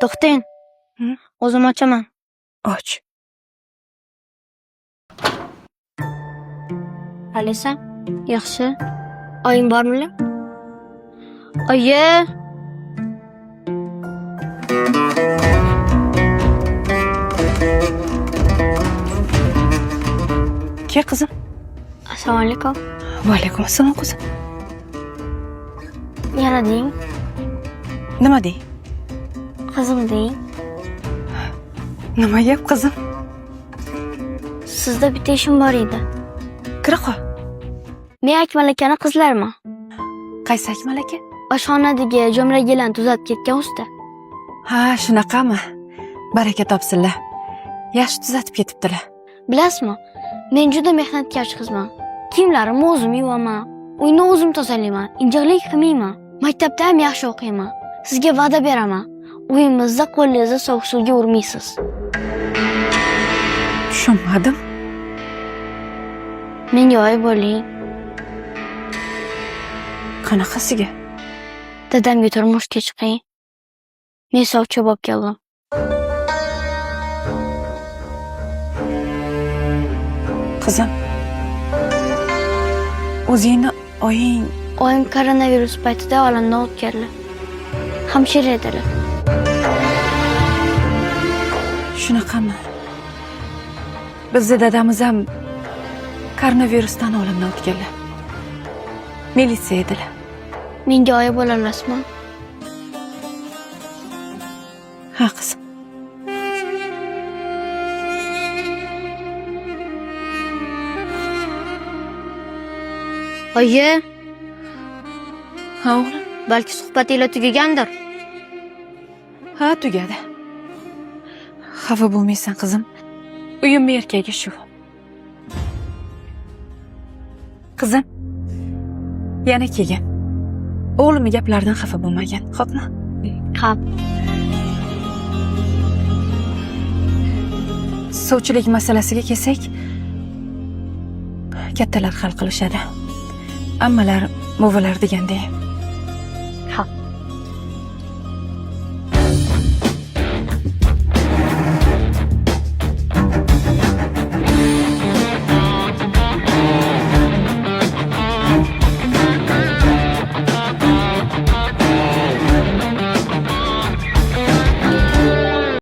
To'xtang. O'zim ochaman. Och. Alisa, yaxshi. Oying bormi? Oyi. Ke qizim. Assalomu alaykum. Va alaykum assalom qizim. Yana deng. Nima dey? Qizim deng. Nima gap qizim? Sizda bitta ishim bor edi. Kira qol. Men Akmal akani qizlarmi? Qaysi Akmal aka? Oshxonadagi jo'mragilarni tuzatib ketgan usta. Ha, shunaqami? Baraka topsinlar. Yaxshi tuzatib ketibdilar. Bilasizmi? Men juda mehnatkash qizman. Kiyimlarimni o'zim yuvaman, uyni o'zim tozalayman, injiqlik qilmayman. Maktabda ham yaxshi o'qiyman. Sizga va'da beraman. Uyimizda qo'lingizni sovuq suvga urmaysiz. Tushunmadim. Menga oy bo'ling. Qanaqasiga? Dadamga turmushga chiqing. Men sovchi bo'lib keldim. Qizim. O'zingni oying Oyim koronavirus paytida olamdan o'tganlar. Hamshira edilar. shunaqami? Bizda dadamiz ham koronavirusdan olamdan o'tganlar. Militsiya edilar. Menga oy bo'la olasizmi? Ha qizim. Oyi, Ha o'g'lim. balki suhbatinglar tugagandir. Ha, tugadi. Xafa bo'lmaysan qizim. Uyimni erkagi shu. Qizim. Yana kelgan. O'g'limning gaplaridan xafa bo'lmagan, xo'pmi? Qap. Sovchilik masalasiga kelsak, kattalar hal qilishadi. Ammalar, movalar degandek